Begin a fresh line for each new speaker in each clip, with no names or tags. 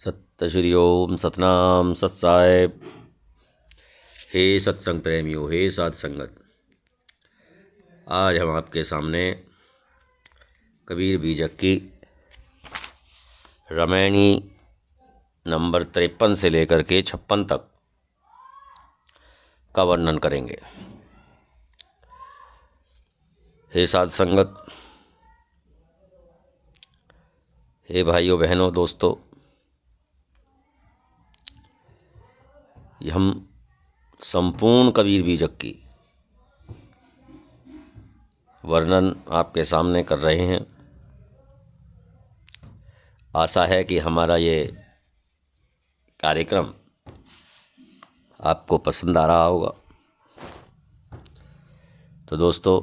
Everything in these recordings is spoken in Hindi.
सत्य श्री ओम सतनाम सत साहेब। हे सत्संग प्रेमियों, हे साध संगत, आज हम आपके सामने कबीर बीजक की रामायणी नंबर 53 से लेकर के 56 तक का वर्णन करेंगे। हे साध संगत, हे भाइयों बहनों दोस्तों, हम संपूर्ण कबीर बीजक की वर्णन आपके सामने कर रहे हैं। आशा है कि हमारा ये कार्यक्रम आपको पसंद आ रहा होगा। तो दोस्तों,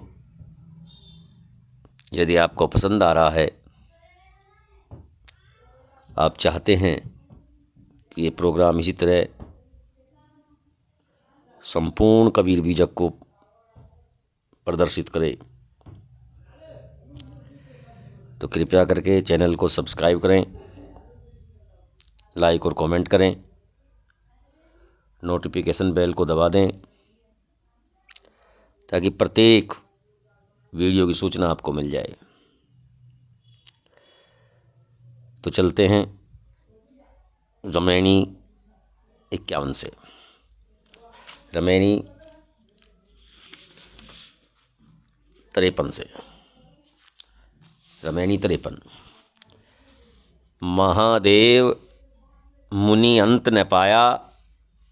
यदि आपको पसंद आ रहा है, आप चाहते हैं कि ये प्रोग्राम इसी तरह संपूर्ण कबीर बीजक को प्रदर्शित करे, तो कृपया करके चैनल को सब्सक्राइब करें, लाइक और कमेंट करें, नोटिफिकेशन बेल को दबा दें ताकि प्रत्येक वीडियो की सूचना आपको मिल जाए। तो चलते हैं रामायणी 51 से। रामायणी 53 से। रामायणी 53। महादेव मुनि अंत न पाया,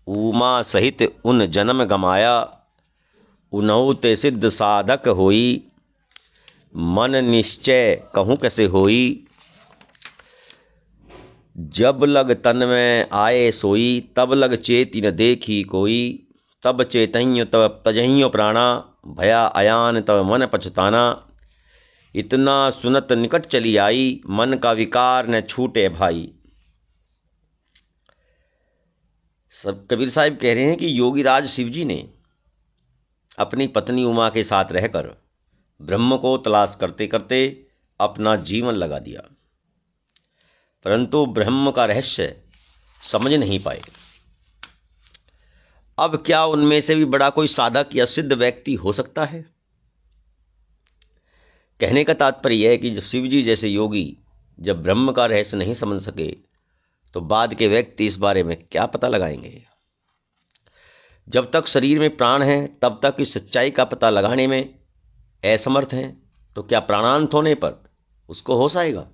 उमा सहित उन जन्म गमाया। उनहु ते सिद्ध साधक होई, मन निश्चय कहूँ कैसे होई। जब लग तन में आए सोई, तब लग चेति न देखी कोई। तब चेतहियो तब तजहियो प्राणा, भया अयान तब मन पछताना। इतना सुनत निकट चली आई, मन का विकार न छूटे भाई। सब कबीर साहिब कह रहे हैं कि योगीराज शिव जी ने अपनी पत्नी उमा के साथ रहकर ब्रह्म को तलाश करते करते अपना जीवन लगा दिया, परंतु ब्रह्म का रहस्य समझ नहीं पाए। अब क्या उनमें से भी बड़ा कोई साधक या सिद्ध व्यक्ति हो सकता है? कहने का तात्पर्य है कि जब शिव जी जैसे योगी जब ब्रह्म का रहस्य नहीं समझ सके, तो बाद के व्यक्ति इस बारे में क्या पता लगाएंगे। जब तक शरीर में प्राण है, तब तक इस सच्चाई का पता लगाने में असमर्थ हैं, तो क्या प्राणांत होने पर उसको होश आएगा?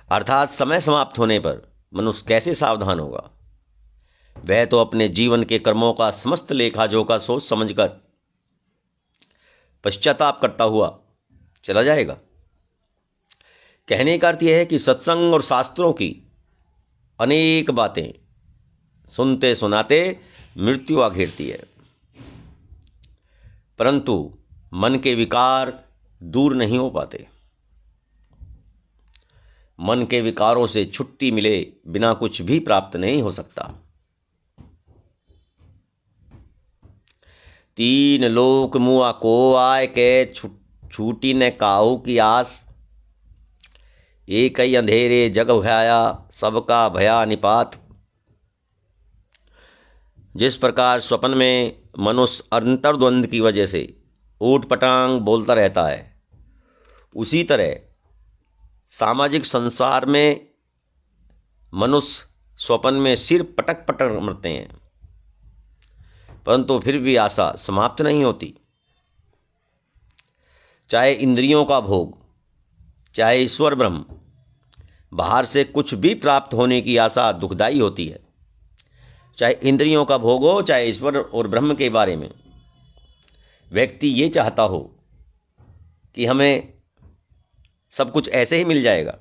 अर्थात समय समाप्त होने पर मनुष्य कैसे सावधान होगा? वह तो अपने जीवन के कर्मों का समस्त लेखा जोखा सोच समझकर पश्चाताप करता हुआ चला जाएगा। कहने का अर्थ यह है कि सत्संग और शास्त्रों की अनेक बातें सुनते सुनाते मृत्यु आ घेरती है, परंतु मन के विकार दूर नहीं हो पाते। मन के विकारों से छुट्टी मिले बिना कुछ भी प्राप्त नहीं हो सकता। तीन लोक मुआ को आय के छूटी न काहू की आस। एक ही अंधेरे जग भया, सबका भया निपात। जिस प्रकार स्वप्न में मनुष्य अंतर्द्वंद की वजह से ऊट पटांग बोलता रहता है, उसी तरह सामाजिक संसार में मनुष्य स्वप्न में सिर पटक पटक मरते हैं, परंतु फिर भी आशा समाप्त नहीं होती। चाहे इंद्रियों का भोग, चाहे ईश्वर ब्रह्म, बाहर से कुछ भी प्राप्त होने की आशा दुखदाई होती है। चाहे इंद्रियों का भोग हो, चाहे ईश्वर और ब्रह्म के बारे में व्यक्ति ये चाहता हो कि हमें सब कुछ ऐसे ही मिल जाएगा,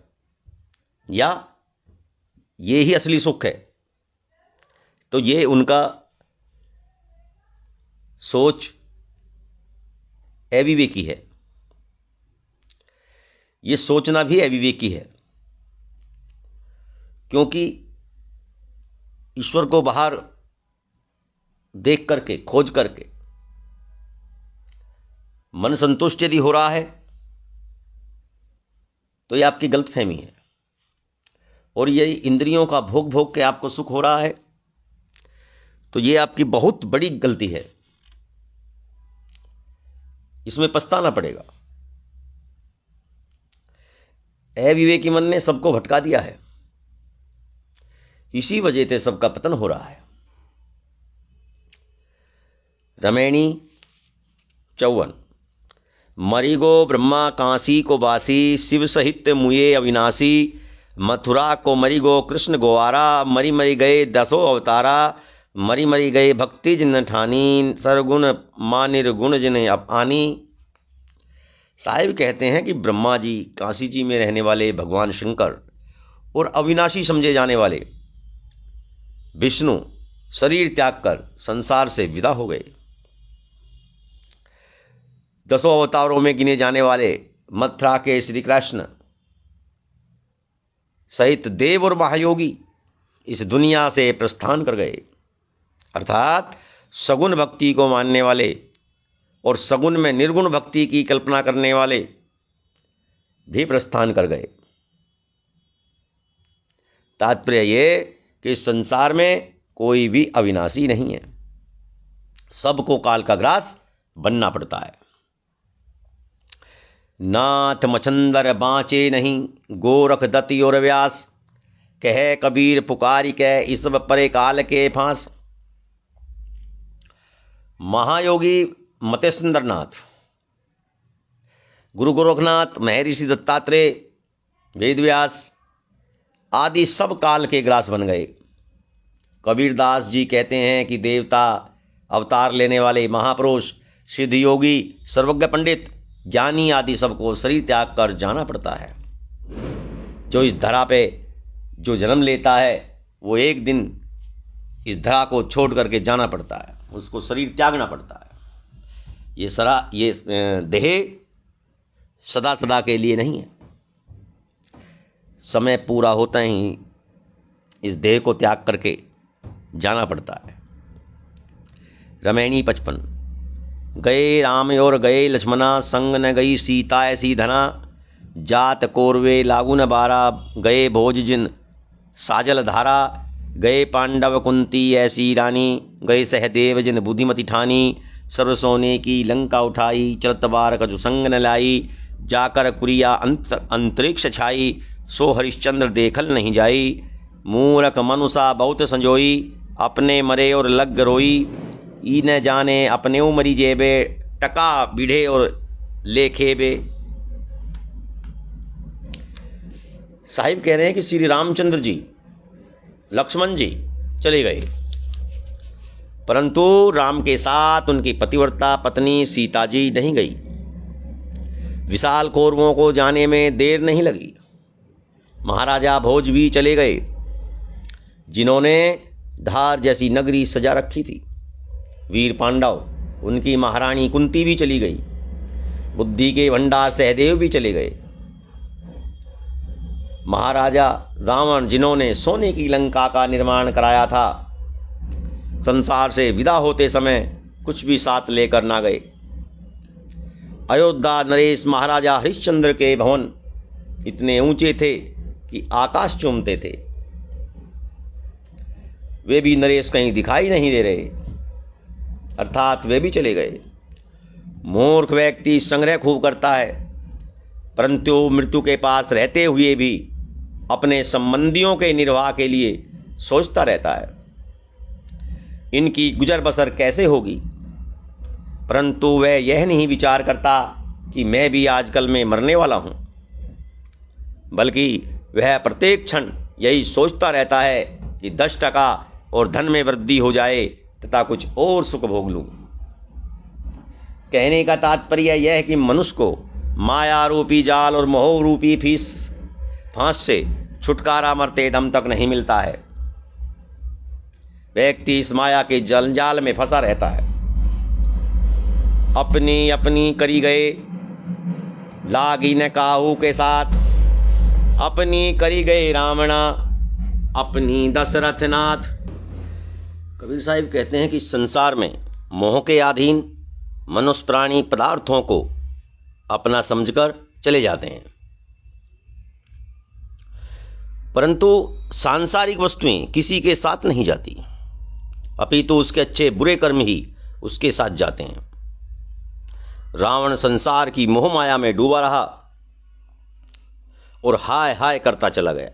या ये ही असली सुख है, तो ये उनका सोच अविवेकी है। ये सोचना भी अविवेकी है, क्योंकि ईश्वर को बाहर देख करके, खोज करके मन संतुष्ट यदि हो रहा है, तो ये आपकी गलतफहमी है। और यही इंद्रियों का भोग भोग के आपको सुख हो रहा है, तो ये आपकी बहुत बड़ी गलती है, इसमें पछताना पड़ेगा। अविवेकी मन ने सबको भटका दिया है, इसी वजह से सबका पतन हो रहा है। रमैणी 54। मरिगो ब्रह्मा काशी को बासी, शिव सहित मुए अविनाशी, मथुरा को मरिगो कृष्ण गोवारा, मरी मरी गए 10 अवतारा, मरी मरी गए भक्ति जिन ठानी, सरगुण मा निर्गुण जिन आनी। साहिब कहते हैं कि ब्रह्मा जी, काशी जी में रहने वाले भगवान शंकर और अविनाशी समझे जाने वाले विष्णु शरीर त्याग कर संसार से विदा हो गए। 10 अवतारों में गिने जाने वाले मथुरा के श्री कृष्ण सहित देव और महायोगी इस दुनिया से प्रस्थान कर गए, अर्थात सगुण भक्ति को मानने वाले और सगुण में निर्गुण भक्ति की कल्पना करने वाले भी प्रस्थान कर गए। तात्पर्य ये कि संसार में कोई भी अविनाशी नहीं है, सबको काल का ग्रास बनना पड़ता है। नाथ मछंदर बाँचे नहीं, गोरख दत्त और व्यास, कहे कबीर पुकारी कह इस परे काल के फांस। महायोगी मतेंद्रनाथ, गुरु गोरखनाथ, महर्षि दत्तात्रेय, वेदव्यास आदि सब काल के ग्रास बन गए। कबीरदास जी कहते हैं कि देवता अवतार लेने वाले महापुरुष, सिद्ध योगी, सर्वज्ञ पंडित, ज्ञानी आदि सबको शरीर त्याग कर जाना पड़ता है। जो इस धरा पे जो जन्म लेता है वो एक दिन इस धरा को छोड़ करके जाना पड़ता है, उसको शरीर त्यागना पड़ता है। ये देह सदा सदा के लिए नहीं है, समय पूरा होता ही इस देह को त्याग करके जाना पड़ता है। रमैणी 55। गए राम और गए लक्ष्मणा, संग न गई सीता ऐसी धना, जात कोरवे लागू न बारा, गए भोज जिन साजल धारा, गए पांडव कुंती ऐसी रानी, गए सहदेव जिन बुद्धिमति ठानी, सर्व सोने की लंका उठाई, चलत बार कछु संग न लाई, जाकर कुरिया अंतरिक्ष छाई, सो हरिश्चंद्र देखल नहीं जाई, मूरख मनुषा बहुत संजोई, अपने मरे और लग रोई, ई न जाने अपने मरी जेबे, टका बिढ़े और लेखेबे। साहिब कह रहे हैं कि श्री रामचंद्र जी, लक्ष्मण जी चले गए, परंतु राम के साथ उनकी पतिव्रता पत्नी सीता जी नहीं गई। विशाल कौरवों को जाने में देर नहीं लगी। महाराजा भोज भी चले गए, जिन्होंने धार जैसी नगरी सजा रखी थी। वीर पांडव, उनकी महारानी कुंती भी चली गई। बुद्धि के भंडार सहदेव भी चले गए। महाराजा रावण, जिन्होंने सोने की लंका का निर्माण कराया था, संसार से विदा होते समय कुछ भी साथ लेकर ना गए। अयोध्या नरेश महाराजा हरिश्चंद्र के भवन इतने ऊंचे थे कि आकाश चूमते थे, वे भी नरेश कहीं दिखाई नहीं दे रहे, अर्थात वे भी चले गए। मूर्ख व्यक्ति संग्रह खूब करता है, परंतु मृत्यु के पास रहते हुए भी अपने संबंधियों के निर्वाह के लिए सोचता रहता है, इनकी गुजर बसर कैसे होगी, परंतु वह यह नहीं विचार करता कि मैं भी आजकल में मरने वाला हूँ, बल्कि वह प्रत्येक क्षण यही सोचता रहता है कि 10% और धन में वृद्धि हो जाए तथा कुछ और सुख भोग लूँ। कहने का तात्पर्य यह है कि मनुष्य को माया रूपी जाल और मोह रूपी फांस से छुटकारा मरते दम तक नहीं मिलता है। व्यक्ति इस माया के जंजाल में फंसा रहता है। अपनी अपनी करी गए लागी न काहू के साथ, अपनी करी गए रावणा अपनी दशरथ नाथ। कबीर साहिब कहते हैं कि संसार में मोह के अधीन मनुष्य प्राणी पदार्थों को अपना समझकर चले जाते हैं। परंतु सांसारिक वस्तुएं किसी के साथ नहीं जाती, अपितु उसके अच्छे बुरे कर्म ही उसके साथ जाते हैं। रावण संसार की मोह माया में डूबा रहा और हाय हाय करता चला गया।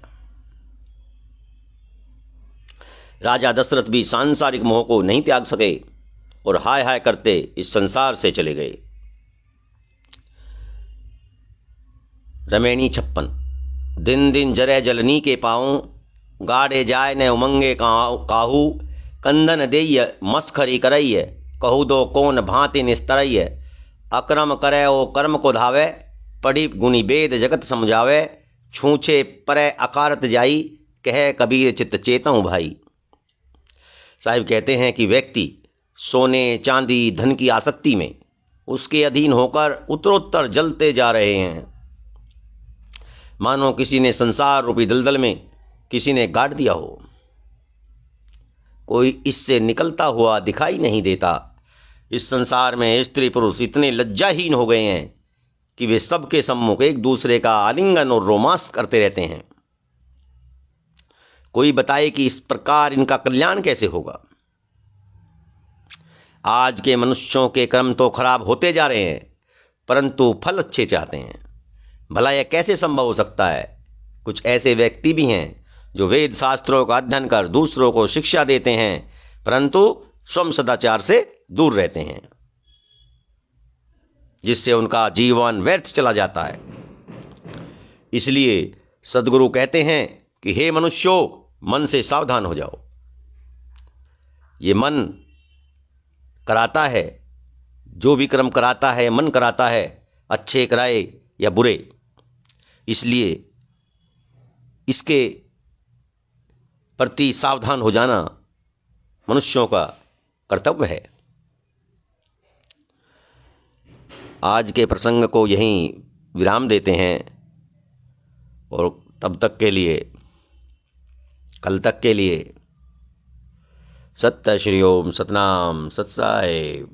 राजा दशरथ भी सांसारिक मोह को नहीं त्याग सके और हाय हाय करते इस संसार से चले गए। रमेणी 56। दिन दिन जरे जलनी के पाऊँ, गाड़े जाय न उमंगे काहू, कंदन देय मस्खरी करैय, कहू दो कौन भांति निस्तरैय, अक्रम करे ओ कर्म को धावे, पढ़ी गुनी वेद जगत समझावे, छूछे परे अकारत जाई, कहे कबीर चित्त चेतऊँ भाई। साहिब कहते हैं कि व्यक्ति सोने चांदी धन की आसक्ति में उसके अधीन होकर उत्तरोत्तर जलते जा रहे हैं, मानो किसी ने संसार रूपी दलदल में किसी ने गाड़ दिया हो। कोई इससे निकलता हुआ दिखाई नहीं देता। इस संसार में स्त्री पुरुष इतने लज्जाहीन हो गए हैं कि वे सबके सम्मुख एक दूसरे का आलिंगन और रोमांस करते रहते हैं। कोई बताए कि इस प्रकार इनका कल्याण कैसे होगा। आज के मनुष्यों के कर्म तो खराब होते जा रहे हैं, परंतु फल अच्छे चाहते हैं। भला यह कैसे संभव हो सकता है? कुछ ऐसे व्यक्ति भी हैं जो वेद शास्त्रों का अध्ययन कर दूसरों को शिक्षा देते हैं, परंतु स्वयं सदाचार से दूर रहते हैं, जिससे उनका जीवन व्यर्थ चला जाता है। इसलिए सद्गुरु कहते हैं कि हे मनुष्यों, मन से सावधान हो जाओ। ये मन कराता है, जो भी कर्म कराता है मन कराता है, अच्छे कराए या बुरे। इसलिए इसके प्रति सावधान हो जाना मनुष्यों का कर्तव्य है। आज के प्रसंग को यहीं विराम देते हैं और तब तक के लिए, कल तक के लिए सत्य श्री ओम सतनाम सत्साई।